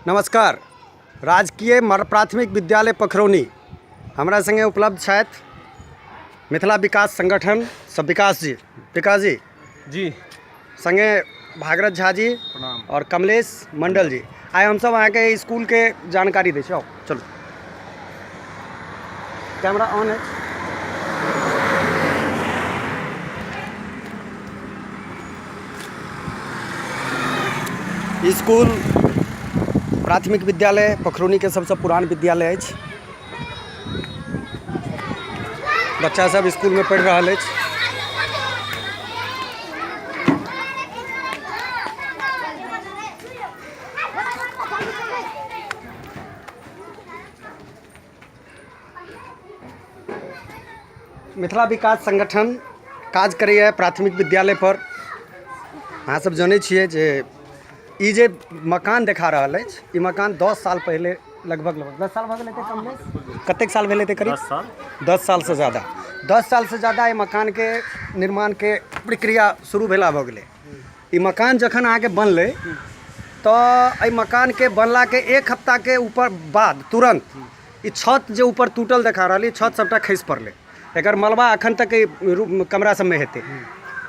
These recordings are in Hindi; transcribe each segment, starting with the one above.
नमस्कार। राजकीय प्राथमिक विद्यालय पखरौनी हमारा संगे उपलब्ध छथि मिथिला विकास संगठन सब विकास जी जी संगे भागरथ झा जी और कमलेश मंडल जी। आइ हम सब अहाँ के स्कूल के जानकारी दै छी। आओ चलो, कैमरा ऑन है। स्कूल प्राथमिक विद्यालय पखरौनी के सबसे पुरान विद्यालय अछि। बच्चा सब स्कूल में पढ़ि रहल अछि। मिथिला विकास संगठन काज करैए प्राथमिक विद्यालय पर। अहाँ सब जानै छियै जे ई जे मकान देखा रहल अछि, ई मकान 10 साल पहले लगभग 10 साल भऽ गेल हेतै। कमलेश कतेक साल भेल हेतै? करीब 10 साल से ज़्यादा। 10 साल से ज़्यादा ई मकान के निर्माण के प्रक्रिया शुरू भेला भऽ गेलै। ई मकान जखन अहाँके बनलै तऽ एहि मकान के बनला के एक हफ्ता के ऊपर बाद तुरंत ई छत जे ऊपर टूटल देखा रहल, ई छत सबटा खसि पड़लै। एकर मलबा अखन तक कमरा सब में हेतै।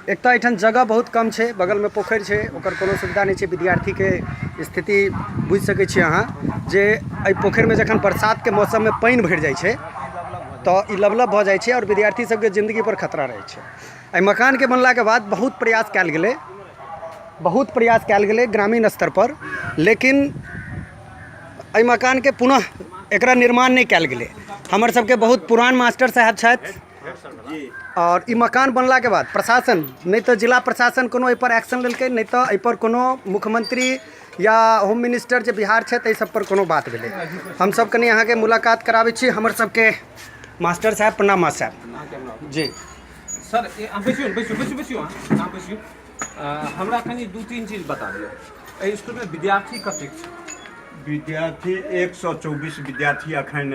एक तो एठन जगह बहुत कम छै, बगल में पोखरि छै, ओकर कोनो सुविधा नहीं छै। विद्यार्थी के स्थिति बुझि सकै छी अहाँ जे एहि पोखरि में जखन बरसात के मौसम में पानि भरि जाइ छै तऽ ई लबलब भऽ जाइ छै और विद्यार्थी सबके जिंदगी पर खतरा रहै छै। एहि मकान के बनला के बाद बहुत प्रयास कयल गेलै ग्रामीण स्तर पर, लेकिन एहि मकान के पुनः एकरा निर्माण नहीं कयल गेलै। हमर सबके बहुत पुरान मास्टर साहब छथि और ई मकान बनला के बाद प्रशासन नहीं तो जिला प्रशासन कोनो एहि पर एक्शन लेलकै, नहीं तो एहि पर कोनो मुख्यमंत्री या होम मिनिस्टर जे बिहार छथि एहि सब पर कोनो बात भेलै। हम सब कनी अहाँ के मुलाकात कराबै छी। हमर सबके मास्टर साहब, प्रणाम मास्टर साहब जी। सर बैसियो हमरा कनी 2-3 चीज बता दियो। एहि स्कूल में विद्यार्थी कतेक छै? विद्यार्थी 124 विद्यार्थी अखन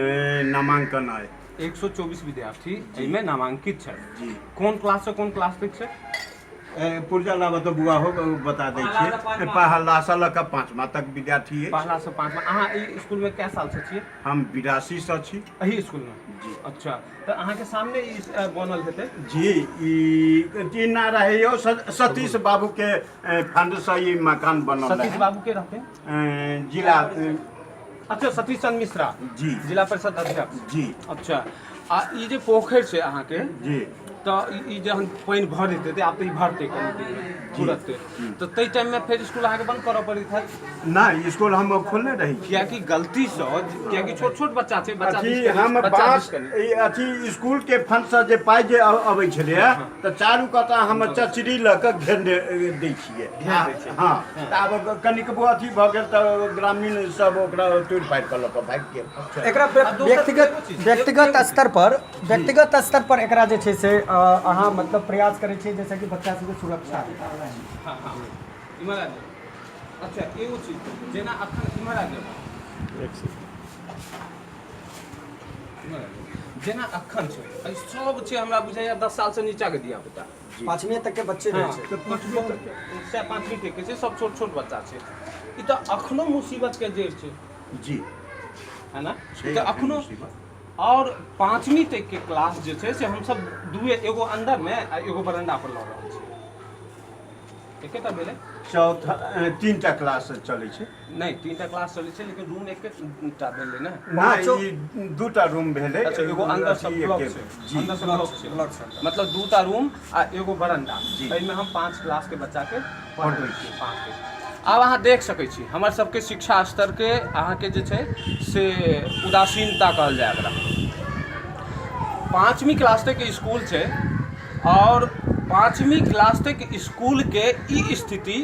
नामांकन है। 124 विद्यार्थी एहिमे नामांकित छै जी। कोन क्लास से कोन क्लास तक छै? पुर्जा लाबा तो बुआ हो बता दै छियै। पहला से लऽ कऽ 5वां तक विद्यार्थी है। पहला से 5वां। अहाँ ई स्कूल में कै साल से छियै? हम 82 से छी। एही स्कूल में जी। अच्छा, तो अहाँ के सामने ई बनल हेतै जी। ई ना रहे यो सतीश बाबू के फंड से ई मकान बनल है। सतीश बाबू के रहते जिला अच्छा, सतीश चंद्र मिश्रा जी, जिला परिषद अध्यक्ष जी। अच्छा, आ ई जे पोखरि छै अहाँ के जी, तो ई जहन पानि भर जेतै तऽ आब तऽ ई भरतै कनि दिन में तुरंत, तो ताहि टाइम में फिर स्कूल अहाँ के बंद करऽ पड़ैत हैत? ना, स्कूल हम खोलने रही। कियाकि गलती से, कियाकि छोट छोट बच्चा छै, बच्चा हम अथी स्कूल के फंड से जे पाइ जे अबै छलै तऽ चारू कता हम चचरी लऽ कऽ घेर दै छियै। हाँ, आब कनिकबो अथी भऽ गेल तऽ ग्रामीण सब ओकरा तोड़ि फाड़ि कऽ लऽ कऽ भागि गेल। एकरा व्यक्तिगत स्तर पर एकरा जे छै से अहाँ मतलब प्रयास करै छियै जैसे कि बच्चा सबके सुरक्षा। हाँ, इमहर आ जाओ। अच्छा, एगो चीज जेना अखन इमहर आ जाओ, जेना अखन छै एहि सब छै हमरा बुझाइया 10 साल से नीचा के दिया पुता, 5वीं तक के बच्चे रहै छै। 5वीं तक के छै, सब छोट छोट बच्चा छै। ई तो अखनो मुसीबत के जड़ छै, जी, है ना? तो अखनो और 5वीं तक के क्लास जे छै से हम सब दुए, एगो अंदर में आ एगो बरंडा पर लऽ रहल छी। एकेटा भेलै? चौथा 3टा क्लास चलै छै। नहीं, 3टा क्लास चलै छै, लेकिन रूम एकेटा भेलै ने? ना, ई 2टा रूम भेलै। अच्छा, एगो अंदर सब ब्लॉक छै, अंदर सब ब्लॉक छै, मतलब 2टा रूम आ एगो बरंडा। एहिमे हम 5 क्लास के बच्चा के पढ़बै छी, 5 के। आब अहाँ देख सकै छी हमर सबके शिक्षा स्तर के अहाँ के जे छै से उदासीनता कहल जाय एकरा। 5वीं क्लास तक के स्कूल छै और 5वीं क्लास तक स्कूल के ई स्थिति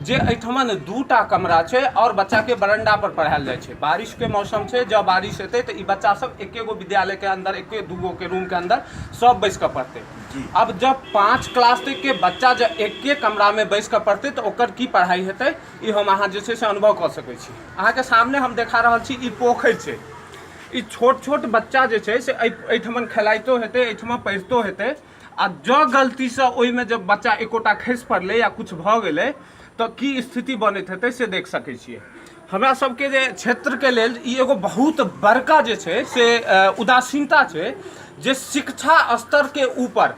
जे एहिठमन 2टा कमरा छै और बच्चा के बरंडा पर पढ़ायल जाइ छै। बारिश के मौसम छै, जब बारिश हेतै तऽ ई बच्चा सब एकेगो विद्यालय के अंदर, एके दूगो के रूम के अंदर सब बैस कऽ पढ़तै। अब जब 5 क्लास तक के बच्चा जब एके कमरा में बैस कऽ पढ़तै तऽ ओकर की पढ़ाई हेतै, ई हम अहाँ जे छै से अनुभव कऽ सकै छी। अहाँ के सामने हम देखा रहल छी ई पोखरि छै। ई छोट छोट बच्चा जे छै से एहिठमन खेलाइतो हेतै, एहिठमा पढ़ितो हेतै, आ जँ गलती से ओहिमे जब बच्चा एकोटा खसि पड़लै या कुछ भऽ गेलै तो की स्थिति बनैत हेतै से देख सकै छियै। हमरा सबके जे क्षेत्र के लेल ई एगो बहुत बड़का जे छै से उदासीनता छै जे शिक्षा स्तर के ऊपर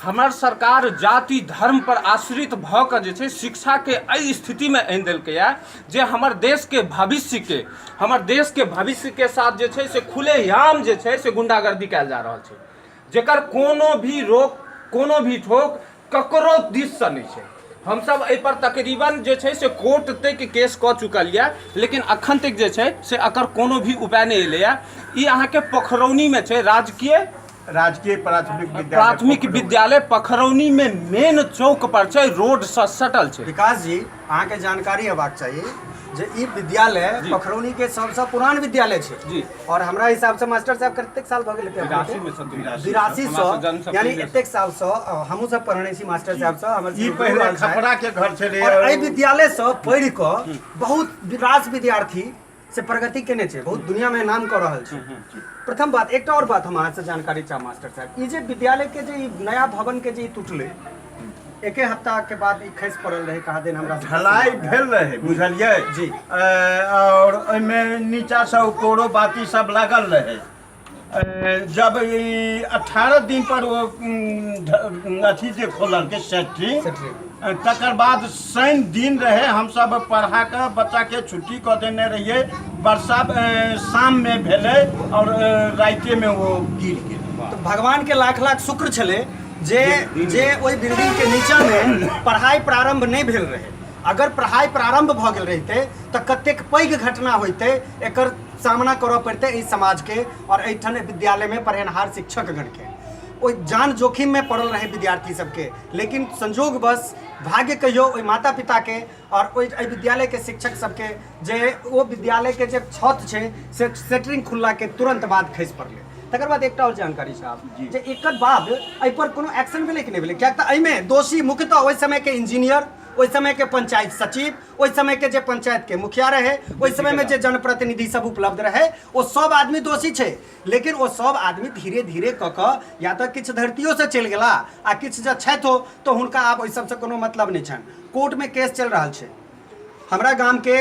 हमर सरकार जाति धर्म पर आश्रित भऽ कऽ जे छै शिक्षा के एहि स्थिति में आनि देलकैए जे हमर देश के भविष्य के साथ जे छै से खुलेआम जे छै से गुंडागर्दी कयल जा रहल छै, जेकर कोनो भी रोक कोनो भी ठोक ककरो दिस से नहीं छै। हम सब एहि पर तकरीबन जे छै से कोर्ट तक केस कऽ चुकल यऽ, लेकिन अखन तक जे छै से एकर कोनो भी उपाय नहीं एलैए। ई अहाँके पोखरौनी में छै राजकीय प्राथमिक विद्यालय पोखरौनी में मेन चौक पर छै, रोड से सटल छै। विकास जी अहाँ के जानकारी हेबाक चाहिए जे ई विद्यालय पोखरौनी के सबसे पुरान विद्यालय छै जी। और हमरा हिसाब से मास्टर साहब कतेक साल भऽ गेल 8200 यानी एतेक साल से हमहू सब पढ़ने छी मास्टर साहब से। हमर ई पहले खपरा के घर छलै और एहि विद्यालय से पढ़ि कऽ बहुत रास विद्यार्थी से प्रगति केने छै, बहुत दुनिया में नाम कऽ रहल छै। प्रथम बात एकटा और बात हम अहाँ से जानकारी चाह मास्टर साहब, ई जे विद्यालय के जे ई नया भवन के जे ई टूटले एके हफ्ता के बाद ई खसि पड़ल रहे, कहा दिन हमरा ढलाई भेल रहे, बुझलिए जी। और ओहिमे नीचा से कोरो बाती सब लागल रहे। जब 18 दिन पर वो अथी जे खोलल के सेट्री, तकर बाद शनि दिन रहे, हम सब पढ़ा के बच्चा के छुट्टी कऽ देने रहिए। वर्षा शाम में भेले और राइते में वो गिर गेल। तो भगवान के लाख लाख शुक्र छले जे ओहि बिल्डिंग के नीचा में पढ़ाई प्रारंभ नहीं भेल रहे। अगर पढ़ाई प्रारंभ भऽ गेल रहिते तऽ कतेक पैघ घटना होइते, एकर सामना करऽ पड़ते इस समाज के और एहिठाम विद्यालय में पढ़ेनहार शिक्षक गण के। ओहि जान जोखिम में पड़ल रहे विद्यार्थी सबके, लेकिन संजोग बस भाग्य कहियो ओहि माता पिता के और ओहि विद्यालय के शिक्षक सबके जे ओ विद्यालय के जे छत छै से सेटरिंग खुलला के तुरंत बाद खसि पड़ले। तकर बाद एकटा और जानकारी साहब जे एकर बाद एहि पर कोनो एक्शन भेलै कि नहीं भेलै? कियाक तऽ एहिमे दोषी मुख्यतः ओहि समय के इंजीनियर, ओहि समय के पंचायत सचिव, ओहि समय के जे पंचायत के मुखिया रहे, ओहि समय में जे जनप्रतिनिधि सब उपलब्ध रहे, वो सब आदमी दोषी छै। लेकिन वो सब आदमी धीरे धीरे कऽ कऽ या तऽ किछु धरतियो से चलि गेला आ किछु जे छथि हो तो हुनका आब ओहि सबसे कोनो मतलब नहीं छनि। कोर्ट में केस चल रहल छै। हमरा गाम के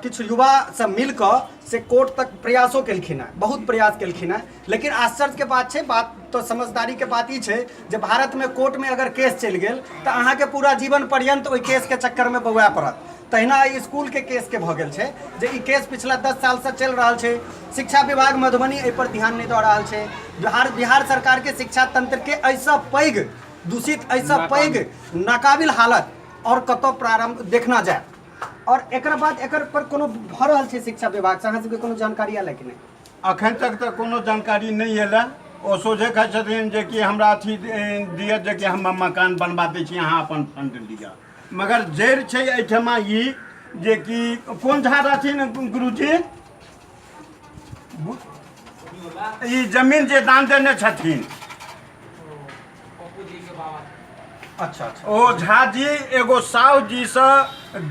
किछु युवा सब मिल कऽ से कोर्ट तक प्रयासो केलखिन हैं, बहुत प्रयास केलखिन हैं। लेकिन आश्चर्य के बात छै, बात तो समझदारी के बात ई छै जे भारत में कोर्ट में अगर केस चलि गेल तऽ अहाँके पूरा जीवन पर्यंत ओहि केस के चक्कर में बौआ पड़त। तहिना ई स्कूल के केस के भऽ गेल छै जे ई केस पिछला 10 साल से चल रहल छै। शिक्षा विभाग मधुबनी एहि पर ध्यान नहीं दऽ रहल छै। बिहार सरकार के शिक्षा तंत्र के ऐसा पैघ दूषित, ऐसा पैघ नाकाबिल हालत और कतौ प्रारंभ देखना जाए। और एकर बाद एकर पर कोनो भऽ रहल छै शिक्षा विभाग से अहाँ सबके कोनो जानकारी आयल कि नहीं? अखन तक तऽ कोनो जानकारी नहीं एलै। ओ सोझे कहै छथिन जे कि हमरा अथी दिअ जे कि हम मकान बनवा दै छी, अहाँ अपन फंड लिअ। मगर जड़ छै एहिठमा ई जे कि कोन झा रहथिन गुरुजी, ई जमीन जे दान देने छथिन, अच्छा अच्छा, ओ झा जी एगो साहु जी से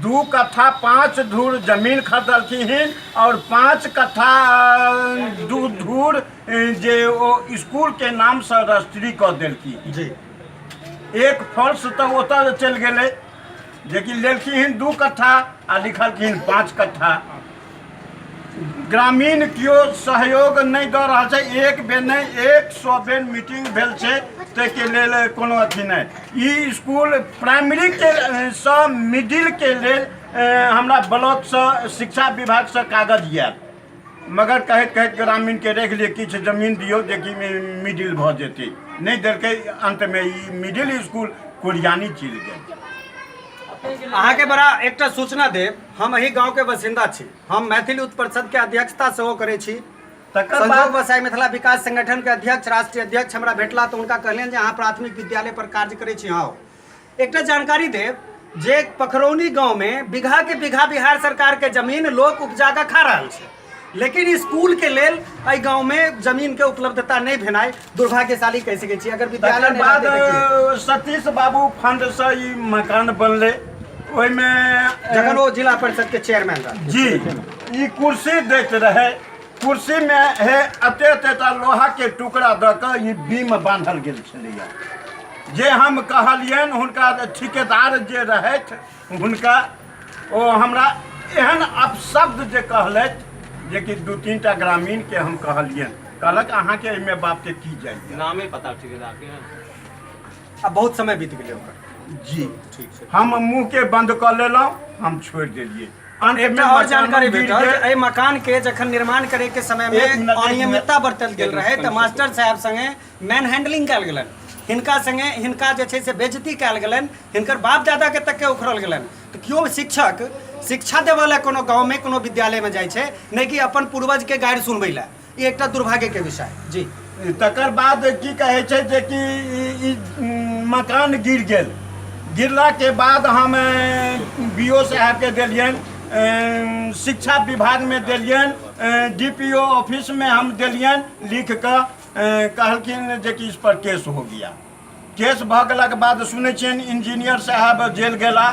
2 कट्ठा 5 धूर जमीन खरीदलखिन और 5 कट्ठा 2 धूर जे ओ स्कूल के नाम से रजिस्ट्री कऽ देलखिन जी। एक फॉल्स तो ओतऽ चलि गेलै, जेकि लेलखिन 2 कट्ठा आ लिखलखिन 5 कट्ठा। ग्रामीण केओ सहयोग नहीं दऽ रहल छै। एक बेर नहीं 100 बेर मीटिंग भेल छै, ताहिके लेल कोनो अथी नहीं। ई स्कूल प्राइमरी के सँ मिडिल के लेल हमरा ब्लॉक से शिक्षा विभाग से कागज आयल, मगर कहैत कहैत ग्रामीण के राखि लिए किछु जमीन दियौ जेकि मिडिल भऽ जेतै, नहीं देलकै। अंत में ई मिडिल स्कूल कुरियानी चलि गेल। अहाँ के बड़ा एकटा सूचना देव, हम एही गांव के बासिंदा छी। हम मैथिली उत्तर परिषद के अध्यक्षता सेहो करै छी। संजोग बसाई मिथिला विकास संगठन के अध्यक्ष, राष्ट्रीय अध्यक्ष हमरा भेटला तो उनका कहलियनि जे अहाँ प्राथमिक विद्यालय पर कार्य करै छी। हाँ, एकटा जानकारी देव जे पोखरौनी गांव में बीघा के बीघा बिहार सरकार के जमीन लोग उपजा के खा रहल छै, लेकिन स्कूल के लेल एहि गांव में जमीन के उपलब्धता नहीं भेनाइ दुर्भाग्यशाली कह सकै छी। अगर विद्यालय बाद सतीश बाबू फंड से ई मकान बनले, ओहिमे जखन वो जिला परिषद के चेयरमैन रहे जी, ई कुर्सी दैत रहे। कुर्सी में है अते लोहा के टुकड़ा दऽ कऽ ई बीम बांधल गेल छलैया। जे हम कहलियनि हुनका ठिकेदार जे रहथि हुनका, ओ हमरा एहन अपशब्द जे कहलथि जे कि 2-3 टा ग्रामीण के हम कहलियनि, कहलक अहाँके एहिमे बापके की जाइए। नामे पता ठेकेदार के अब बहुत समय बीत गए ओकर। जी ठीक छै। हम मुँह के बंद कर लेलहुँ, हम छोड़ि देलियै। अंत एकटा में और मकान जानकारी गिर भेटल गेल। जे एहि मकान के जखन निर्माण करे के समय एक में मिनट, अनियमितता बरतल गेल रहे तऽ मास्टर साहब संगे मैन हैंडलिंग कयल गेलनि, हिनका संगे हिनका जे छै से बेइज्जती कयल गेलनि, हिनकर बाप दादा के तक के उखड़ल गेलनि। तऽ केओ शिक्षक शिक्षा देवऽ लए कोनो गाँव में कोनो विद्यालय में जाइ छै, नहि कि अपन पूर्वज के गारि सुनबै लए। ई एकटा दुर्भाग्य के विषय। जी तकर बाद की कहै छै जे कि ई मकान गिर गेल। गिरला के बाद हम BO साहब के देलियनि, शिक्षा विभाग में देलियनि, DPO ऑफिस में हम देलियनि लिख कऽ। कहलखिन जे कि इस पर केस हो गया। केस भऽ गेलाके बाद सुनै छियनि इंजीनियर साहब जेल गेला,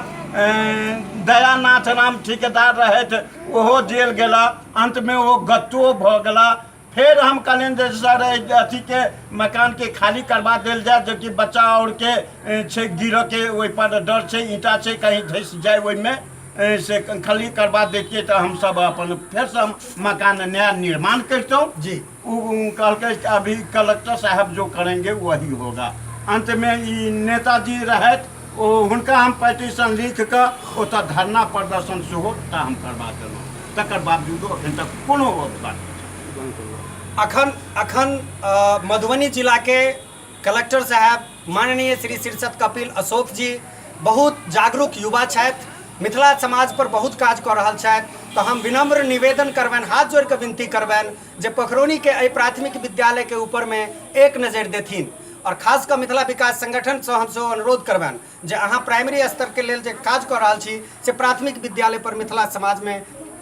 दयानाथ राम ठेकेदार रहथि ओहो जेल गेला, अंतमे ओ गत्तो भऽ गेला। फिर हम कहलियनि जे सर अथी के मकान के खाली करवा देल जाए, जबकि बच्चा और के छै गिरऽ के ओहिपर डर छै, ईंटा छै कहीं धसि जाए ओहिमे, से खाली करवा देतियै तऽ हमसब अपन फेरसँ हम मकान नया निर्माण करितौं। जी वो कहलकै अभी कलेक्टर साहब जो करेंगे वही होगा। अंत में ई नेताजी रहथि, ओ हुनका हम पेटिशन लिख कऽ ओतऽ धरना प्रदर्शन सेहो ता हम करवा देलहुँ। तकर बावजूदो एखन तक कोनो बात अखन मधुबनी जिला के कलेक्टर साहब माननीय श्री शीर्षत कपिल अशोक जी बहुत जागरूक युवा छथि, मिथिला समाज पर बहुत काज कऽ रहल छथि। तो हम विनम्र निवेदन करबनि, हाथ जोड़ के विनती करबनि जे पोखरौनी के एहि प्राथमिक विद्यालय के ऊपर में एक नजर देथिन। और खास कऽ मिथिला विकास संगठन से हम सेहो अनुरोध करबनि जे अहाँ प्राइमरी स्तर के लेल जे काज कऽ रहल छी से प्राथमिक विद्यालय पर मिथिला समाज में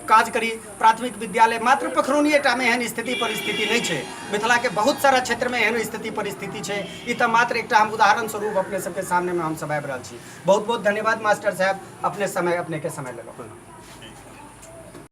काज करी। प्राथमिक विद्यालय मात्र पोखरौनिएटा में एहन स्थिति परिस्थिति नहीं है, मिथिला के बहुत सारा क्षेत्र में एहन स्थिति परिस्थिति है। ई तो मात्र एक हम उदाहरण स्वरूप अपने सबके सामने में हम सब आबि रहल छी। बहुत बहुत धन्यवाद मास्टर साहब, अपने के समय लेलहुँ।